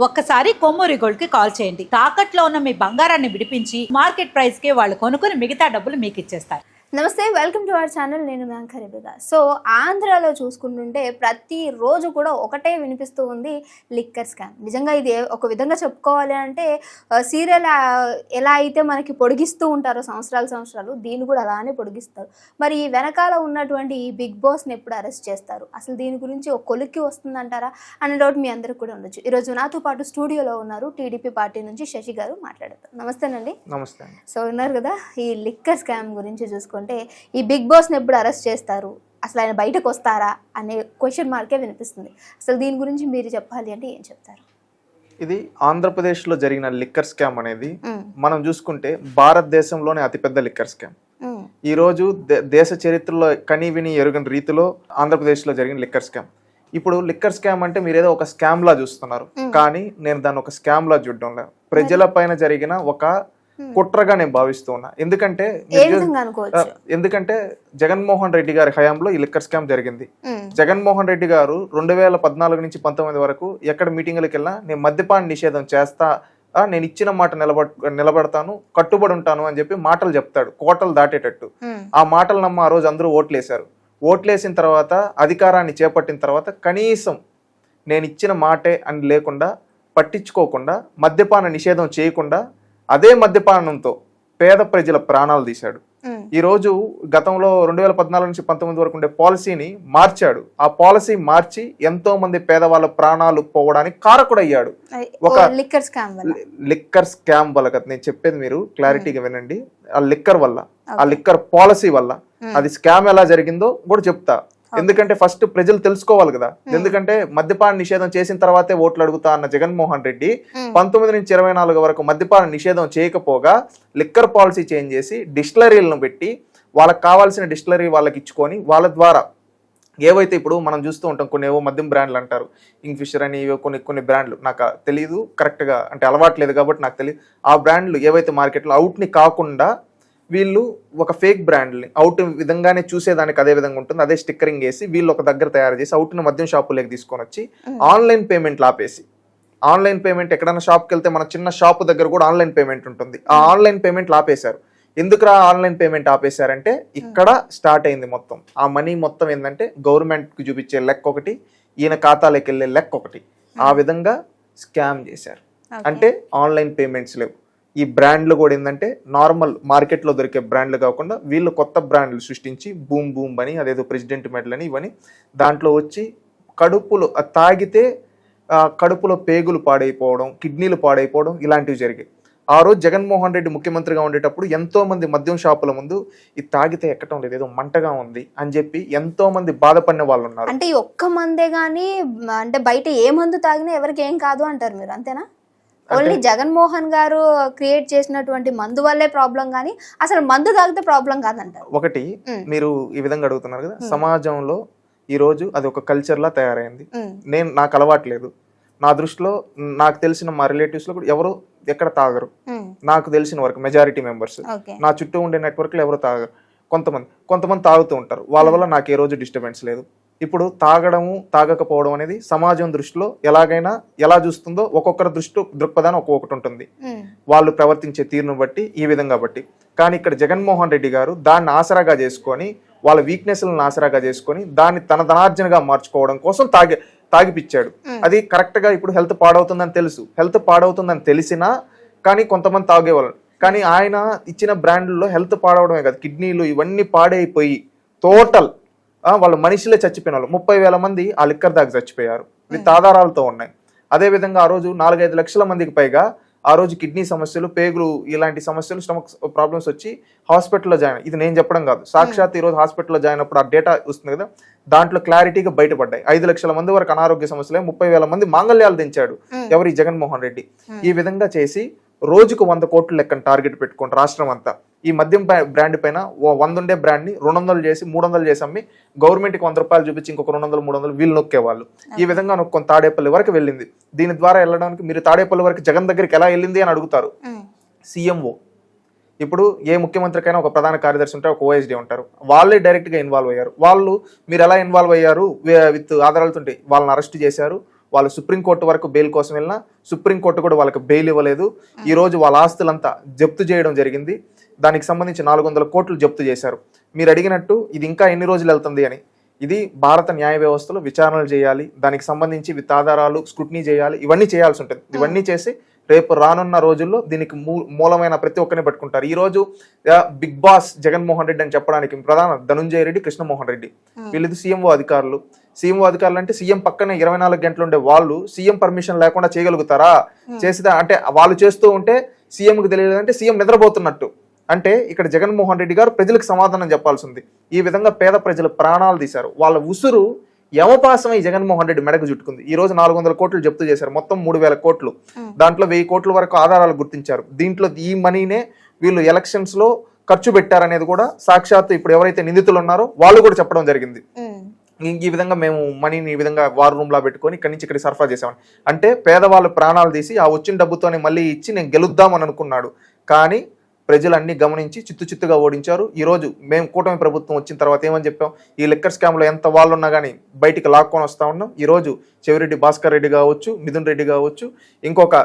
ఒక్కసారి కొమ్మూరి గోల్డ్ కి కాల్ చేయండి. తాకట్లో ఉన్న మీ బంగారాన్ని విడిపించి మార్కెట్ ప్రైస్ కి వాళ్ళు కొనుక్కుని మిగతా డబ్బులు మీకు ఇచ్చేస్తారు. నమస్తే, వెల్కమ్ టు అవర్ ఛానల్. నేను మ్యాంకరిబిగా. సో ఆంధ్రాలో చూసుకుంటుంటే ప్రతిరోజు కూడా ఒకటే వినిపిస్తూ ఉంది, లిక్కర్ స్కామ్. నిజంగా ఇది ఒక విధంగా చెప్పుకోవాలి అంటే సీరియల్ ఎలా అయితే మనకి పొడిగిస్తూ ఉంటారో సంవత్సరాలు దీన్ని కూడా అలానే పొడిగిస్తారు. మరి ఈ వెనకాల ఉన్నటువంటి ఈ బిగ్ బాస్ని ఎప్పుడు అరెస్ట్ చేస్తారు, అసలు దీని గురించి ఒక కొలిక్కి వస్తుందంటారా అనే డౌట్ మీ అందరికి కూడా ఉండొచ్చు. ఈరోజు నాతో పాటు స్టూడియోలో ఉన్నారు టీడీపీ పార్టీ నుంచి శశి గారు. మాట్లాడతారు. నమస్తేనండి. నమస్తే. సో ఉన్నారు కదా, ఈ లిక్కర్ స్కామ్ గురించి చూసుకుంటే ఈ బిగ్ బాస్ని ఎప్పుడు అరెస్ట్ చేస్తారు, అసలు ఆయన బయటకు వస్తారా అనే క్వశ్చన్ మార్కే వినిపిస్తుంది. అసలు దీని గురించి మీరు చెప్పాలి అంటే ఏం చెప్తారు? ఇది ఆంధ్రప్రదేశ్లో జరిగిన లిక్కర్ స్కామ్ అనేది మనం చూసుకుంటే భారతదేశంలోనే అతిపెద్ద లిక్కర్ స్కామ్. ఈ రోజు దేశ చరిత్రలో కని విని ఎరుగని రీతిలో ఆంధ్రప్రదేశ్లో జరిగిన లిక్కర్ స్కామ్. ఇప్పుడు లిక్కర్ స్కామ్ అంటే మీరు ఏదో ఒక స్కామ్ లా చూస్తున్నారు, కానీ నేను దాన్ని ఒక స్కామ్ లా చూడడం లేదు. ప్రజల పైన జరిగిన ఒక కుట్రగా నేను భావిస్తూ ఉన్నా. ఎందుకంటే జగన్మోహన్ రెడ్డి గారి హయాంలో ఈ లిక్కర్ స్కామ్ జరిగింది. జగన్మోహన్ రెడ్డి గారు 2014 నుంచి 19 వరకు ఎక్కడ మీటింగులకు వెళ్ళినా నేను మద్యపాన నిషేధం చేస్తా, నేను ఇచ్చిన మాట నిలబడతాను, కట్టుబడి ఉంటాను అని చెప్పి మాటలు చెప్తాడు, కోటలు దాటేటట్టు. ఆ మాటలు నమ్మ ఆ రోజు అందరూ ఓట్లేశారు. ఓట్లేసిన తర్వాత అధికారాన్ని చేపట్టిన తర్వాత కనీసం నేను ఇచ్చిన మాటే అని లేకుండా, పట్టించుకోకుండా, మద్యపాన నిషేధం చేయకుండా అదే మద్యపానంతో పేద ప్రజల ప్రాణాలు తీశాడు. ఈ రోజు గతంలో 2014 నుంచి 19 వరకు ఉండే పాలసీని మార్చాడు. ఆ పాలసీ మార్చి ఎంతో మంది పేదవాళ్ళ ప్రాణాలు పోవడానికి కారకుడయ్యాడు. ఒక లిక్కర్ స్కామ్ వల్ల కదా నేను చెప్పేది, మీరు క్లారిటీగా వినండి. ఆ లిక్కర్ వల్ల, ఆ లిక్కర్ పాలసీ వల్ల, అది స్కామ్ ఎలా జరిగిందో కూడా చెప్తా. ఎందుకంటే ఫస్ట్ ప్రజలు తెలుసుకోవాలి కదా. ఎందుకంటే మద్యపాన నిషేధం చేసిన తర్వాతే ఓట్లు అడుగుతా అన్న జగన్మోహన్ రెడ్డి 19 నుంచి 24 వరకు మద్యపాన నిషేధం చేయకపోగా లిక్కర్ పాలసీ చేంజ్ చేసి డిస్టిలరీలను పెట్టి వాళ్ళకి కావాల్సిన డిస్టిలరీ వాళ్ళకి ఇచ్చుకొని వాళ్ళ ద్వారా ఏవైతే ఇప్పుడు మనం చూస్తూ ఉంటాం, కొన్ని ఏవో మద్యం బ్రాండ్లు అంటారు, కింగ్ ఫిషర్ అని కొన్ని బ్రాండ్లు నాకు తెలియదు కరెక్ట్గా, అంటే అలవాట్లేదు కాబట్టి నాకు తెలియదు. ఆ బ్రాండ్లు ఏవైతే మార్కెట్లో అవుట్ని కాకుండా వీళ్ళు ఒక ఫేక్ బ్రాండ్ని అవుట్ విధంగానే చూసేదానికి అదే విధంగా ఉంటుంది, అదే స్టిక్కరింగ్ వేసి వీళ్ళు ఒక దగ్గర తయారు చేసి అవుట్ని మద్యం షాపులోకి తీసుకొని వచ్చి ఆన్లైన్ పేమెంట్లు ఆపేసి, ఆన్లైన్ పేమెంట్ ఎక్కడైనా షాప్కి వెళ్తే మన చిన్న షాప్ దగ్గర కూడా ఆన్లైన్ పేమెంట్ ఉంటుంది, ఆ ఆన్లైన్ పేమెంట్లు ఆపేశారు. ఎందుకురా ఆన్లైన్ పేమెంట్ ఆపేశారంటే ఇక్కడ స్టార్ట్ అయింది మొత్తం. ఆ మనీ మొత్తం ఏంటంటే గవర్నమెంట్కి చూపించే లెక్క ఒకటి, ఈయన ఖాతాలోకి వెళ్ళే లెక్క ఒకటి. ఆ విధంగా స్కామ్ చేశారు. అంటే ఆన్లైన్ పేమెంట్స్ లేవు. ఈ బ్రాండ్లు కూడా ఏంటంటే నార్మల్ మార్కెట్లో దొరికే బ్రాండ్లు కాకుండా వీళ్ళు కొత్త బ్రాండ్లు సృష్టించి బూమ్ బూమ్ అని, అదేదో ప్రెసిడెంట్ మెడల్ అని, ఇవని దాంట్లో వచ్చి కడుపులో తాగితే కడుపులో పేగులు పాడైపోవడం, కిడ్నీలు పాడైపోవడం ఇలాంటివి జరిగాయి. ఆ రోజు జగన్మోహన్ రెడ్డి ముఖ్యమంత్రిగా ఉండేటప్పుడు ఎంతో మంది మద్యం షాపుల ముందు ఇది తాగితే ఎక్కడం లేదు, ఏదో మంటగా ఉంది అని చెప్పి ఎంతో మంది బాధపడిన వాళ్ళు ఉన్నారు. అంటే ఒక్క మందే గానీ, అంటే బయట ఏ మందు తాగినా ఎవరికి ఏం కాదు అంటారు మీరు, అంతేనా? ఓన్లీ జగన్మోహన్ గారు క్రియేట్ చేసినటువంటి మందు వల్లే ప్రాబ్లం, కానీ అసలు మందు తాగితే ప్రాబ్లం కాదంటారు. ఒకటి మీరు ఈ విధంగా అడుగుతున్నారు కదా, సమాజంలో ఈ రోజు అది ఒక కల్చర్ లా తయారైంది. నాకు అలవాట్లేదు. నా దృష్టిలో నాకు తెలిసిన మా రిలేటివ్స్ లో కూడా ఎవరు ఎక్కడ తాగరు. నాకు తెలిసిన వరకు మెజారిటీ మెంబర్స్, నా చుట్టూ ఉండే నెట్వర్క్ లో ఎవరు తాగరు. కొంతమంది తాగుతూ ఉంటారు. వాళ్ళ వల్ల నాకు ఏ రోజు డిస్టర్బెన్స్ లేదు. ఇప్పుడు తాగడము తాగకపోవడం అనేది సమాజం దృష్టిలో ఎలాగైనా ఎలా చూస్తుందో ఒక్కొక్కరి దృక్పథాన్ని ఒక్కొక్కటి ఉంటుంది, వాళ్ళు ప్రవర్తించే తీరును బట్టి, ఈ విధంగా బట్టి. కానీ ఇక్కడ జగన్మోహన్ రెడ్డి గారు దాన్ని ఆసరాగా చేసుకొని, వాళ్ళ వీక్నెస్లను ఆసరాగా చేసుకొని దాన్ని తన ధనార్జనగా మార్చుకోవడం కోసం తాగిపిచ్చాడు. అది కరెక్ట్ గా ఇప్పుడు హెల్త్ పాడవుతుందని తెలిసినా కానీ కొంతమంది తాగేవాళ్ళు. కానీ ఆయన ఇచ్చిన బ్రాండ్లలో హెల్త్ పాడవడమే కాదు, కిడ్నీలు ఇవన్నీ పాడైపోయి టోటల్ వాళ్ళు మనిషిలే చచ్చిపోయిన వాళ్ళు 30,000 మంది ఆ లిక్కర్ దాకా చచ్చిపోయారు. విత్ ఆధారాలతో ఉన్నాయి. అదేవిధంగా ఆ రోజు 4-5 లక్షల మందికి పైగా ఆ రోజు కిడ్నీ సమస్యలు, పేగులు ఇలాంటి సమస్యలు, స్టమక్ ప్రాబ్లమ్స్ వచ్చి హాస్పిటల్లో జాయిన్. ఇది నేను చెప్పడం కాదు, సాక్షాత్ ఈ రోజు హాస్పిటల్లో జాయిన్ అప్పుడు ఆ డేటా వస్తుంది కదా, దాంట్లో క్లారిటీగా బయటపడ్డాయి. 5 లక్షల మంది వరకు అనారోగ్య సమస్యలే, 30,000 మంది మాంగళ్యాలు దించాడు ఎవరి జగన్మోహన్ రెడ్డి. ఈ విధంగా చేసి రోజుకు 100 కోట్ల లెక్కన టార్గెట్ పెట్టుకోండి రాష్ట్రం అంతా. ఈ మద్యం బ్రాండ్ పైన 100 ఉండే బ్రాండ్ ని 200 చేసి 300 చేసి అమ్మి గవర్నమెంట్కి 100 రూపాయలు చూపించి ఇంకొక 200-300 వీళ్ళు నొక్కేవాళ్ళు. ఈ విధంగా నొక్కొని తాడేపల్లి వరకు వెళ్ళింది. దీని ద్వారా వెళ్ళడానికి మీరు తాడేపల్లి వరకు జగన్ దగ్గరికి ఎలా వెళ్ళింది అని అడుగుతారు. సీఎంఓ, ఇప్పుడు ఏ ముఖ్యమంత్రికైనా ఒక ప్రధాన కార్యదర్శి ఉంటారు, ఒక ఓఎస్డీ ఉంటారు, వాళ్ళే డైరెక్ట్ గా ఇన్వాల్వ్ అయ్యారు. వాళ్ళు మీరు ఎలా ఇన్వాల్వ్ అయ్యారు విత్ ఆధారాలతో వాళ్ళని అరెస్ట్ చేశారు, వాళ్ళు సుప్రీంకోర్టు వరకు బెయిల్ కోసం వెళ్ళినా సుప్రీంకోర్టు కూడా వాళ్ళకి బెయిల్ ఇవ్వలేదు. ఈ రోజు వాళ్ళ ఆస్తులంతా జప్తు చేయడం జరిగింది. దానికి సంబంధించి 400 కోట్లు జప్తు చేశారు. మీరు అడిగినట్టు ఇది ఇంకా ఎన్ని రోజులు వెళ్తుంది అని, ఇది భారత న్యాయ వ్యవస్థలో విచారణలు చేయాలి, దానికి సంబంధించి విత్ ఆధారాలు స్క్రూటినీ చేయాలి, ఇవన్నీ చేయాల్సి ఉంటుంది. ఇవన్నీ చేసి రేపు రానున్న రోజుల్లో దీనికి మూలమైన ప్రతి ఒక్కరిని పట్టుకుంటారు. ఈ రోజు బిగ్ బాస్ జగన్మోహన్ రెడ్డి అని చెప్పడానికి ప్రధాన ధనుంజయ రెడ్డి, కృష్ణమోహన్ రెడ్డి, వీళ్ళది సీఎంఓ అధికారులు. సీఎంఓ అధికారులు అంటే సీఎం పక్కనే 24 గంటలు ఉండే వాళ్ళు సీఎం పర్మిషన్ లేకుండా చేయగలుగుతారా? చేసిదా అంటే వాళ్ళు చేస్తూ ఉంటే సీఎంకి తెలియలేదంటే సీఎం నిద్రపోతున్నట్టు. అంటే ఇక్కడ జగన్మోహన్ రెడ్డి గారు ప్రజలకు సమాధానం చెప్పాల్సి ఉంది. ఈ విధంగా పేద ప్రజలు ప్రాణాలు తీశారు. వాళ్ళ ఉసురు యమపాసమై జగన్మోహన్ రెడ్డి మెడకు చుట్టుకుంది. ఈ రోజు 400 కోట్లు జప్తు చేశారు, మొత్తం 3000 కోట్లు. దాంట్లో 1000 కోట్ల వరకు ఆధారాలు గుర్తించారు. దీంట్లో ఈ మనీనే వీళ్ళు ఎలక్షన్స్ లో ఖర్చు పెట్టారనేది కూడా సాక్షాత్తు ఇప్పుడు ఎవరైతే నిందితులు ఉన్నారో వాళ్ళు కూడా చెప్పడం జరిగింది. ఈ విధంగా మేము మనీని ఈ విధంగా వార్ రూమ్ లా పెట్టుకొని ఇక్కడి నుంచి ఇక్కడికి సరఫరా చేసామని. అంటే పేదవాళ్ళు ప్రాణాలు తీసి ఆ వచ్చిన డబ్బుతోనే మళ్ళీ ఇచ్చి నేను గెలుద్దామని అనుకున్నాడు. కానీ ప్రజలన్నీ గమనించి చిత్తుగా ఓడించారు. ఈ రోజు మేము కూటమి ప్రభుత్వం వచ్చిన తర్వాత ఏమని చెప్పాం, ఈ లిక్కర్ స్కామ్ లో ఎంత వాళ్ళు ఉన్నా కానీ బయటికి లాక్కొని వస్తా ఉన్నాం. ఈ రోజు చెవిరెడ్డి భాస్కర్ రెడ్డి కావచ్చు, మిథున్ రెడ్డి కావచ్చు, ఇంకొక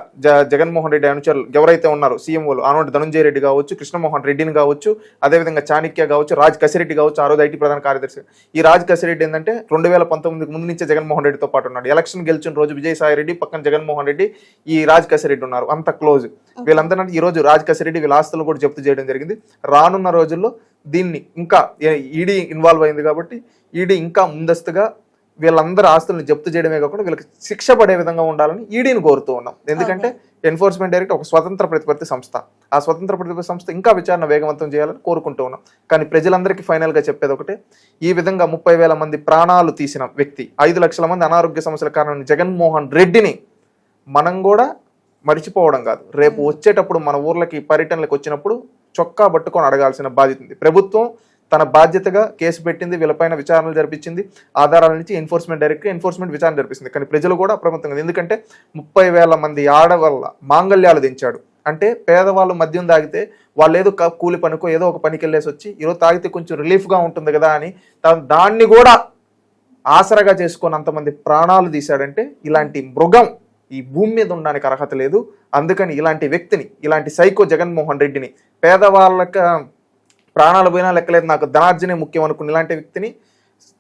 జగన్మోహన్ రెడ్డి అనుచరులు ఎవరైతే ఉన్నారో సీఎంఓలు ఆనోటి ధనుంజయ రెడ్డి కావచ్చు, కృష్ణమోహన్ రెడ్డిని కావచ్చు, అదేవిధంగా చాణక్య కావచ్చు, రాజ్ కసిరెడ్డి కావచ్చు, ఆ రోజు ఐటీ ప్రధాన కార్యదర్శి. ఈ రాజ్ కసిరెడ్డి ఏంటంటే 2019 ముందు నుంచే జగన్మోహన్ రెడ్డితో పాటు ఉన్నాడు. ఎలక్షన్ గెలిచిన రోజు విజయసాయి రెడ్డి పక్కన జగన్మోహన్ రెడ్డి, ఈ రాజ్ కసిరెడ్డి ఉన్నారు, అంత క్లోజ్. వీళ్ళందరూ ఈ రోజు రాజ్ కసిరెడ్డి వీళ్ళ ఆస్తులు కూడా జప్తు చేయడం జరిగింది. రానున్న రోజుల్లో దీన్ని ఇంకా ఈడీ ఇన్వాల్వ్ అయింది కాబట్టి ఈడీ ఇంకా ముందస్తుగా వీళ్ళందరూ ఆస్తులను జప్తు చేయడమే కాకుండా వీళ్ళకి శిక్ష పడే విధంగా ఉండాలని ఈడీని కోరుతూ ఉన్నాం. ఎందుకంటే ఎన్ఫోర్స్మెంట్ డైరెక్టర్ ఒక స్వతంత్ర ప్రతిపత్తి సంస్థ, ఆ స్వతంత్ర ప్రతిపత్తి సంస్థ ఇంకా విచారణ వేగవంతం చేయాలని కోరుకుంటూ ఉన్నాం. కానీ ప్రజలందరికీ ఫైనల్ గా చెప్పేది ఒకటే, ఈ విధంగా 30,000 మంది ప్రాణాలు తీసిన వ్యక్తి, 5 లక్షల మంది అనారోగ్య సమస్యల కారణమైన జగన్మోహన్ రెడ్డిని మనం కూడా మరిచిపోవడం కాదు, రేపు వచ్చేటప్పుడు మన ఊర్లకి పర్యటనలకు వచ్చినప్పుడు చొక్కా పట్టుకొని అడగాల్సిన బాధ్యత ఉంది. ప్రభుత్వం తన బాధ్యతగా కేసు పెట్టింది, వీళ్ళపైన విచారణలు జరిపించింది, ఆధారాల నుంచి ఎన్ఫోర్స్మెంట్ విచారణ జరిపిస్తుంది. కానీ ప్రజలు కూడా అప్రమత్తంగా, ఎందుకంటే 30,000 మంది ఆడవాళ్ళ మాంగళ్యాలు దించాడు. అంటే పేదవాళ్ళు మద్యం తాగితే వాళ్ళు ఏదో కూలి పనికో ఏదో ఒక పనికి వెళ్ళేసి వచ్చి ఈరోజు తాగితే కొంచెం రిలీఫ్గా ఉంటుంది కదా అని దాన్ని కూడా ఆసరగా చేసుకొని అంతమంది ప్రాణాలు తీశాడంటే ఇలాంటి మృగం ఈ భూమి మీద ఉండడానికి అర్హత లేదు. అందుకని ఇలాంటి వ్యక్తిని, ఇలాంటి సైకో జగన్మోహన్ రెడ్డిని, పేదవాళ్ళకి ప్రాణాలు పోయినా లెక్కలేదు నాకు ధనార్జనే ముఖ్యం అనుకున్న ఇలాంటి వ్యక్తిని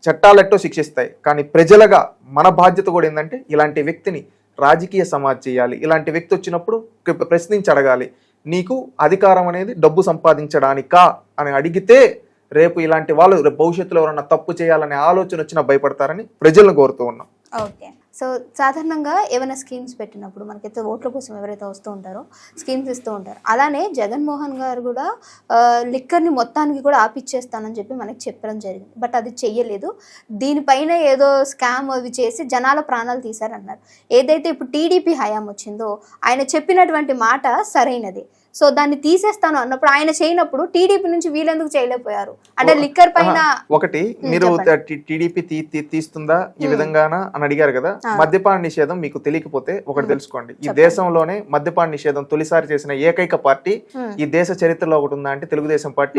చట్టాలెట్టో శిక్షిస్తాయి. కానీ ప్రజలుగా మన బాధ్యత కూడా ఏంటంటే ఇలాంటి వ్యక్తిని రాజకీయ సమాజ్ చేయాలి. ఇలాంటి వ్యక్తి వచ్చినప్పుడు ప్రశ్నించి అడగాలి, నీకు అధికారం అనేది డబ్బు సంపాదించడానికా అని అడిగితే రేపు ఇలాంటి వాళ్ళు రేపు భవిష్యత్తులో ఎవరన్నా తప్పు చేయాలనే ఆలోచన వచ్చినా భయపడతారని ప్రజలను కోరుతూ ఉన్నాం. ఓకే, సో సాధారణంగా ఏమైనా స్కీమ్స్ పెట్టినప్పుడు మనకైతే ఓట్ల కోసం ఎవరైతే వస్తూ ఉంటారో స్కీమ్స్ ఇస్తూ ఉంటారు. అలానే జగన్మోహన్ గారు కూడా లిక్కర్ని మొత్తానికి కూడా ఆపిచ్చేస్తానని చెప్పి మనకి చెప్పడం జరిగింది. బట్ అది చెయ్యలేదు. దీనిపైన ఏదో స్కామ్ అవి చేసి జనాల ప్రాణాలు తీశారన్నారు. ఏదైతే ఇప్పుడు టీడీపీ హయాం వచ్చిందో ఆయన చెప్పినటువంటి మాట సరైనది. సో దాన్ని తీసేస్తాను అన్నప్పుడు ఆయన చేయనప్పుడు టీడీపీ నుంచి వీళ్ళెందుకు చేయలేకపోయారు? అంటే లిక్కర్ పైన ఒకటి మీరు టీడీపీ తీస్తుందా ఈ విధంగానా అని అడిగారు కదా. మద్యపాన నిషేధం మీకు తెలియకపోతే ఒకటి తెలుసుకోండి, ఈ దేశంలోనే మద్యపాన నిషేధం తొలిసారి చేసిన ఏకైక పార్టీ ఈ దేశ చరిత్రలో ఒకటి ఉందా అంటే తెలుగుదేశం పార్టీ.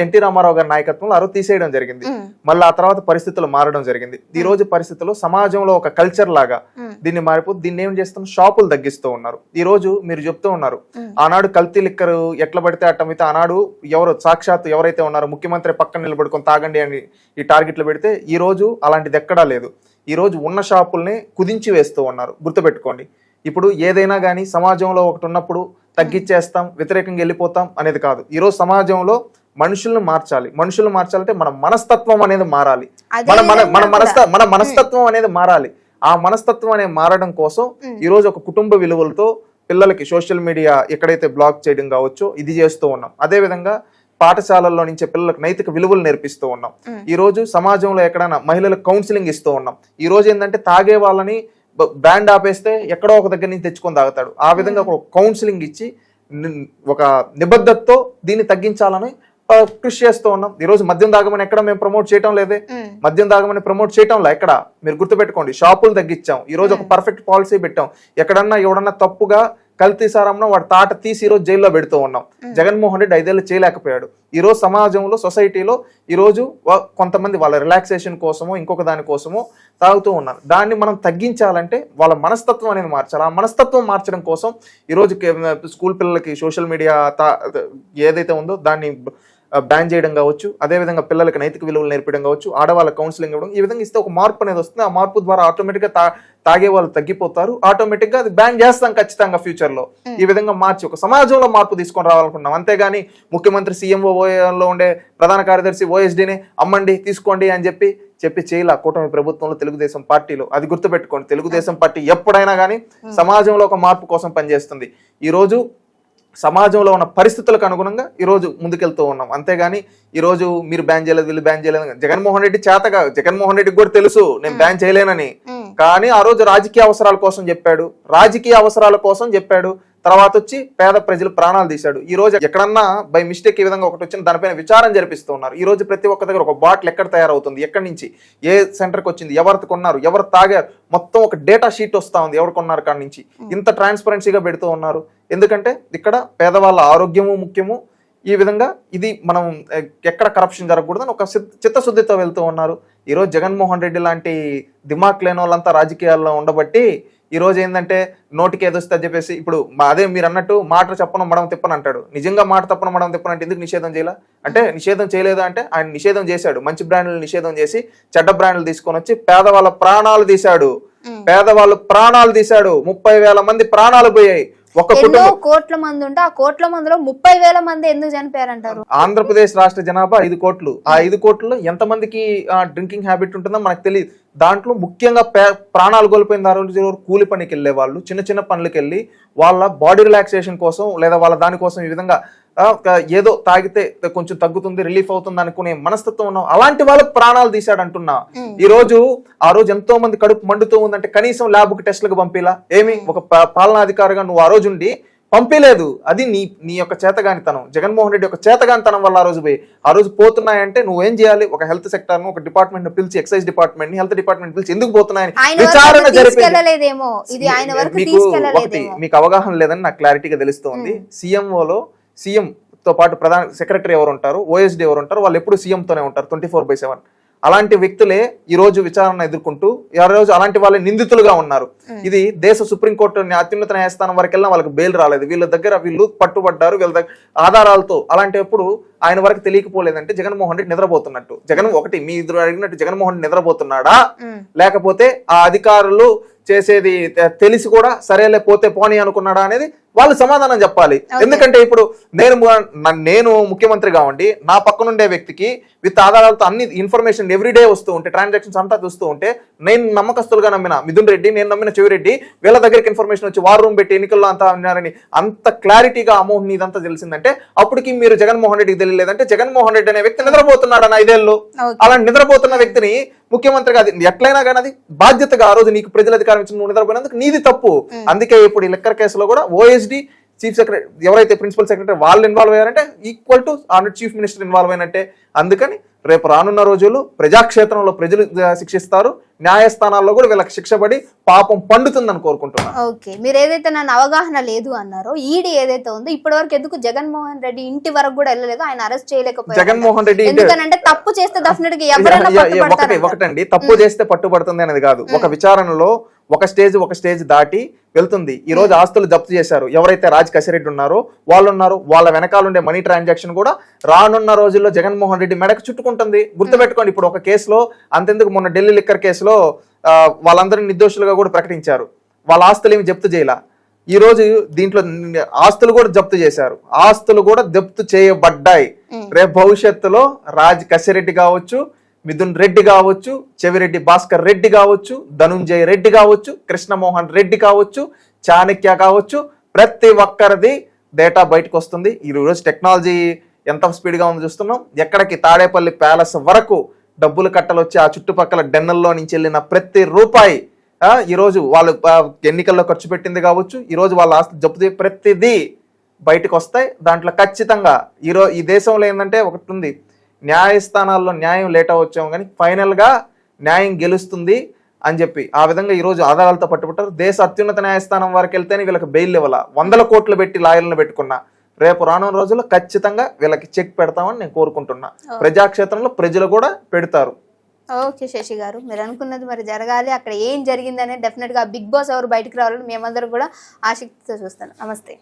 ఎన్టీ రామారావు గారి నాయకత్వంలో ఆ రోజు తీసేయడం జరిగింది. మళ్ళీ ఆ తర్వాత పరిస్థితులు మారడం జరిగింది. ఈ రోజు పరిస్థితుల్లో సమాజంలో ఒక కల్చర్ లాగా దీన్ని మారిపోతే దీన్ని ఏం చేస్తాం, షాపులు తగ్గిస్తూ ఉన్నారు. ఈ రోజు మీరు చెప్తూ ఉన్నారు ఆనాడు కల్తీ లిక్కర్ ఎట్లా పడితే అట్టమితే ఆనాడు ఎవరు సాక్షాత్తు ఎవరైతే ఉన్నారో ముఖ్యమంత్రి పక్కన నిలబడుకొని తాగండి అని ఈ టార్గెట్లు పెడితే ఈ రోజు అలాంటిది ఎక్కడా లేదు. ఈ రోజు ఉన్న షాపుల్ని కుదించి వేస్తూ ఉన్నారు. గుర్తుపెట్టుకోండి, ఇప్పుడు ఏదైనా కానీ సమాజంలో ఒకటి ఉన్నప్పుడు తగ్గించేస్తాం వ్యతిరేకంగా వెళ్ళిపోతాం అనేది కాదు. ఈ రోజు సమాజంలో మనుషులను మార్చాలంటే మన మనస్తత్వం అనేది మారాలి. మన మనస్తత్వం అనేది మారాలి. ఆ మనస్తత్వం అనేది మారడం కోసం ఈ రోజు ఒక కుటుంబ విలువలతో పిల్లలకి సోషల్ మీడియా ఎక్కడైతే బ్లాక్ చేయడం కావచ్చో ఇది చేస్తూ ఉన్నాం. అదేవిధంగా పాఠశాలల్లో నుంచి పిల్లలకు నైతిక విలువలు నేర్పిస్తూ ఉన్నాం. ఈ రోజు సమాజంలో ఎక్కడైనా మహిళలకు కౌన్సిలింగ్ ఇస్తూ ఉన్నాం. ఈ రోజు ఏంటంటే తాగే వాళ్ళని బ్యాండ్ ఆపేస్తే ఎక్కడో ఒక దగ్గర నుంచి తెచ్చుకొని తాగుతాడు. ఆ విధంగా ఒక కౌన్సిలింగ్ ఇచ్చి ఒక నిబద్ధతతో దీన్ని తగ్గించాలని కృషి చేస్తూ ఉన్నాం. ఈ రోజు మద్యం తాగమని ఎక్కడ మేము ప్రమోట్ చేయటం లేదే, మద్యం తాగమని ప్రమోట్ చేయటంలో ఎక్కడ మీరు గుర్తుపెట్టుకోండి. షాపులు తగ్గించాం. ఈ రోజు ఒక పర్ఫెక్ట్ పాలసీ పెట్టాం. ఎక్కడన్నా ఎవడన్నా తప్పుగా కల్తీ సారాంలో వాడి తాట తీసి ఈరోజు జైల్లో పెడుతూ ఉన్నాం. జగన్మోహన్ రెడ్డి 5 ఏళ్ళు చేయలేకపోయాడు. ఈరోజు సమాజంలో సొసైటీలో ఈరోజు కొంతమంది వాళ్ళ రిలాక్సేషన్ కోసమో ఇంకొక దాని కోసమో తాగుతూ ఉన్నారు. దాన్ని మనం తగ్గించాలంటే వాళ్ళ మనస్తత్వం అనేది మార్చాలి. ఆ మనస్తత్వం మార్చడం కోసం ఈరోజు స్కూల్ పిల్లలకి సోషల్ మీడియా ఏదైతే ఉందో దాన్ని బ్యాన్ చేయడం కావచ్చు, అదేవిధంగా పిల్లలకి నైతిక విలువలు నేర్పడం కావచ్చు, ఆడవాళ్ళ కౌన్సిలింగ్ ఇవ్వడం, ఈ విధంగా ఇస్తే ఒక మార్పు అనేది వస్తుంది. ఆ మార్పు ద్వారా ఆటోమేటిక్గా తాగే వాళ్ళు తగ్గిపోతారు. ఆటోమేటిక్గా అది బ్యాన్ చేస్తాం ఖచ్చితంగా ఫ్యూచర్లో. ఈ విధంగా మార్చి ఒక సమాజంలో మార్పు తీసుకొని రావాలనుకున్నాం. అంతేగాని ముఖ్యమంత్రి సీఎంఓలో ఉండే ప్రధాన కార్యదర్శి ఓఎస్డీని అమ్మండి తీసుకోండి అని చెప్పి చేయాల కూటమి ప్రభుత్వంలో తెలుగుదేశం పార్టీలో. అది గుర్తుపెట్టుకోండి, తెలుగుదేశం పార్టీ ఎప్పుడైనా కానీ సమాజంలో ఒక మార్పు కోసం పనిచేస్తుంది. ఈరోజు సమాజంలో ఉన్న పరిస్థితులకు అనుగుణంగా ఈరోజు ముందుకెళ్తూ ఉన్నాం. అంతేగాని ఈరోజు మీరు బ్యాన్ చేయలేదు, వీళ్ళు బ్యాన్ చేయలేదు. జగన్మోహన్ రెడ్డి చేతగా, జగన్మోహన్ రెడ్డికి కూడా తెలుసు నేను బ్యాన్ చేయలేనని. కానీ ఆ రోజు రాజకీయ అవసరాల కోసం చెప్పాడు. తర్వాత వచ్చి పేద ప్రజలు ప్రాణాలు తీశాడు. ఈ రోజు ఎక్కడన్నా బై మిస్టేక్ ఈ విధంగా ఒకటి వచ్చిన దానిపైన విచారం జరిపిస్తూ ఉన్నారు. ఈ రోజు ప్రతి ఒక్క దగ్గర ఒక బాటిల్ ఎక్కడ తయారవుతుంది, ఎక్కడి నుంచి, ఏ సెంటర్కి వచ్చింది, ఎవరు కొన్నారు, ఎవరు తాగారు, మొత్తం ఒక డేటా షీట్ వస్తా ఉంది ఎవరు కొన్నారు కాడి నుంచి. ఇంత ట్రాన్స్పరెన్సీగా పెడుతూ ఉన్నారు. ఎందుకంటే ఇక్కడ పేదవాళ్ళ ఆరోగ్యము ముఖ్యము. ఈ విధంగా ఇది మనం ఎక్కడ కరప్షన్ జరగకూడదని ఒక చిత్తశుద్ధితో వెళ్తూ ఉన్నారు. ఈరోజు జగన్మోహన్ రెడ్డి లాంటి దిమాక్ లేని వాళ్ళంతా రాజకీయాల్లో ఉండబట్టి ఈరోజు ఏంటంటే నోటికి ఏదొస్తే అని చెప్పేసి ఇప్పుడు అదే మీరు అన్నట్టు మాట చెప్పను మడం తిప్పను అంటాడు. నిజంగా మాట తప్పను మడం తిప్పను అంటే ఎందుకు నిషేధం చేయాల అంటే నిషేధం చేయలేదు అంటే ఆయన నిషేధం చేశాడు. మంచి బ్రాండ్లు నిషేధం చేసి చెడ్డ బ్రాండ్లు తీసుకొని వచ్చి పేదవాళ్ళ ప్రాణాలు తీశాడు. 30,000 మంది ప్రాణాలు పోయాయి. ఎన్నో కోట్ల మంది ఉంటే ఆ కోట్ల మందిలో 30,000 మంది ఎందుకు చనిపోయారంటారు? ఆంధ్రప్రదేశ్ రాష్ట్ర జనాభా 5 కోట్లు. ఆ 5 కోట్లలో ఎంతమందికి డ్రింకింగ్ హ్యాబిట్ ఉంటుందో మనకు తెలియదు. దాంట్లో ముఖ్యంగా ప్రాణాలు కోల్పోయిన ఆ రోజు కూలి పనికి వెళ్ళే వాళ్ళు, చిన్న పనులకు వెళ్ళి వాళ్ళ బాడీ రిలాక్సేషన్ కోసం లేదా వాళ్ళ దానికోసం ఈ విధంగా ఏదో తాగితే కొంచెం తగ్గుతుంది, రిలీఫ్ అవుతుంది అనుకునే మనస్తత్వం ఉన్నాం. అలాంటి వాళ్ళ ప్రాణాలు తీశాడు అంటున్నా. ఆ రోజు ఎంతో మంది కడుపు మండుతూ ఉందంటే కనీసం ల్యాబ్కి టెస్ట్లకు పంపిలా ఏమి ఒక పాలనాధికారిగా నువ్వు ఆ రోజు ఉండి పంపిలేదు. అది నీ యొక్క చేతగానితనం, జగన్మోహన్ రెడ్డి యొక్క చేతగానితనం వల్ల ఆ రోజు పోతున్నాయంటే నువ్వేం చేయాలి? ఒక హెల్త్ సెక్టర్ ను, ఒక డిపార్ట్మెంట్ ను పిలిచి, ఎక్సైజ్ డిపార్ట్మెంట్ ని, హెల్త్ డిపార్ట్మెంట్ పిలిచి ఎందుకు పోతున్నాయని విచారణ జరిపి మీకు అవగాహన లేదని నాకు క్లారిటీగా తెలుస్తోంది. సీఎం తో పాటు ప్రధాన సెక్రటరీ ఎవరు ఉంటారు, ఓఎస్డీ ఎవరు ఉంటారు, వాళ్ళు ఎప్పుడు సీఎం తోనే ఉంటారు 24/7. అలాంటి వ్యక్తులే ఈ రోజు విచారణ ఎదుర్కొంటూ ఈ రోజు అలాంటి వాళ్ళే నిందితులుగా ఉన్నారు. ఇది దేశ సుప్రీంకోర్టు అత్యున్నత న్యాయస్థానం వరకు వెళ్ళినా వాళ్ళకి బెయిల్ రాలేదు. వీళ్ళు పట్టుబడ్డారు వీళ్ళ దగ్గర ఆధారాలతో. అలాంటప్పుడు ఆయన వరకు తెలియకపోలేదంటే జగన్మోహన్ రెడ్డి నిద్రపోతున్నట్టు. మీ అడిగినట్టు జగన్మోహన్ రెడ్డి నిద్రపోతున్నాడా, లేకపోతే ఆ అధికారులు చేసేది తెలిసి కూడా సరేలే పోతే పోనీ అనుకున్నాడా అనేది వాళ్ళు సమాధానం చెప్పాలి. ఎందుకంటే ఇప్పుడు నేను ముఖ్యమంత్రిగా ఉండి నా పక్కనుండే వ్యక్తికి విత్ ఆధారాలతో అన్ని ఇన్ఫర్మేషన్ ఎవ్రీడే వస్తూ ఉంటే, ట్రాన్సాక్షన్స్ అంతా చూస్తూ ఉంటే, నేను నమ్మకస్తులుగా నమ్మిన మిథున్ రెడ్డి, నేను నమ్మిన చెవిరెడ్డి, వీళ్ళ దగ్గరికి ఇన్ఫర్మేషన్ వచ్చి వార్ రూమ్ పెట్టి ఎన్నికల్లో అంతా ఉన్నారని అంత క్లారిటీగా అమౌంట్ ఇదంతా తెలిసిందంటే అప్పటికి మీరు జగన్మోహన్ రెడ్డికి తెలియలేదంటే జగన్మోహన్ రెడ్డి అనే వ్యక్తి నిద్రపోతున్నాడు అన్న 5 ఏళ్ళు. అలాంటి నిద్రపోతున్న వ్యక్తిని ముఖ్యమంత్రిగా అది ఎట్లయినా కానీ అది బాధ్యతగా ఆ రోజు నీకు ప్రజల అధికారం ఇచ్చిన నువ్వు నిద్రపోయినందుకు నీది తప్పు. అందుకే ఇప్పుడు ఈ లిక్కర్ కేసులో కూడా ఓఎస్డీ చీఫ్ సెక్రటరీ ఎవరైతే ప్రిన్సిపల్ సెక్రటరీ వాళ్ళు ఇన్వాల్వ్ అయ్యారంటే equal to chief minister involve అయినట్టే. అందుకని రేపు రానున్న రోజుల్లో ప్రజాక్షేత్రంలో ప్రజలు శిక్షిస్తారు, న్యాయస్థానాల్లో కూడా వీళ్ళకి శిక్ష పడి పాపం పండుతుందని కోరుకుంటున్నాను. ఓకే, మీరు ఏదైతే నన్ను అవగాహన లేదు అన్నారో, ఈడీ ఏదైతే ఉందో ఇప్పటి వరకు ఎందుకు జగన్మోహన్ రెడ్డి ఇంటి వరకు కూడా వెళ్ళలేదు, ఆయన అరెస్ట్ చేయలేకపోయారు? జగన్మోహన్ రెడ్డి ఎందుకంటే తప్పు చేస్తే డెఫినెట్ గా ఎవరైనా ఒకటండి, తప్పు చేస్తే పట్టుబడుతుంది అనేది కాదు. ఒక విచారణలో ఒక స్టేజ్ దాటి వెళ్తుంది. ఈ రోజు ఆస్తులు జప్తు చేశారు. ఎవరైతే రాజ్ కసిరెడ్డి ఉన్నారో వాళ్ళ వెనకాల ఉండే మనీ ట్రాన్సాక్షన్ కూడా రానున్న రోజుల్లో జగన్మోహన్ రెడ్డి మెడకు చుట్టుకుంటుంది. గుర్తుపెట్టుకోండి, ఇప్పుడు ఒక కేసులో అంతెందుకు మొన్న ఢిల్లీ లిక్కర్ కేసులో వాళ్ళందరినీ నిర్దోషులుగా కూడా ప్రకటించారు. వాళ్ళ ఆస్తులు ఏమి జప్తు చేయాల. ఈ రోజు దీంట్లో ఆస్తులు కూడా జప్తు చేశారు. ఆస్తులు కూడా జప్తు చేయబడ్డాయి. రేపు భవిష్యత్తులో రాజ్ కసిరెడ్డి కావచ్చు, మిథున్ రెడ్డి కావచ్చు, చెవిరెడ్డి భాస్కర్ రెడ్డి కావచ్చు, ధనుంజయ్ రెడ్డి కావచ్చు, కృష్ణమోహన్ రెడ్డి కావచ్చు, చాణక్య కావచ్చు, ప్రతి ఒక్కరిది డేటా బయటకు వస్తుంది. ఈ రోజు టెక్నాలజీ ఎంత స్పీడ్గా ఉందో చూస్తున్నాం. ఎక్కడికి తాడేపల్లి ప్యాలెస్ వరకు డబ్బులు కట్టలు వచ్చి ఆ చుట్టుపక్కల డెన్నల్లో నుంచి వెళ్ళిన ప్రతి రూపాయి, ఈరోజు వాళ్ళు ఎన్నికల్లో ఖర్చు పెట్టింది కావచ్చు, ఈరోజు వాళ్ళ ఆస్తులు జప్తు ప్రతిదీ బయటకు వస్తాయి. దాంట్లో ఖచ్చితంగా ఈ దేశంలో ఏంటంటే ఒకటి ఉంది, న్యాయస్థానాల్లో న్యాయం లేట్ అవ్వచ్చాము కానీ ఫైనల్గా న్యాయం గెలుస్తుంది. అని చెప్పి ఆ విధంగా ఈ రోజు ఆధారాలతో పట్టుబట్టారు. దేశ అత్యున్నత న్యాయస్థానం వరకు వెళ్తేనే వీళ్ళకి బెయిల్ ఇవ్వాల, 100 కోట్లు పెట్టి లాయర్లను పెట్టుకున్నా. రేపు రానున్న రోజుల్లో ఖచ్చితంగా వీళ్ళకి చెక్ పెడతామని నేను కోరుకుంటున్నా. ప్రజాక్షేత్రంలో ప్రజలు కూడా పెడతారు. ఓకే శశి గారు, మీరు అనుకున్నది మరి జరగాలి. అక్కడ ఏం జరిగిందనే డెఫినెట్గా బిగ్ బాస్ ఎవరు బయటకు రావాలని మేమందరం కూడా ఆసక్తితో చూస్తాను. నమస్తే.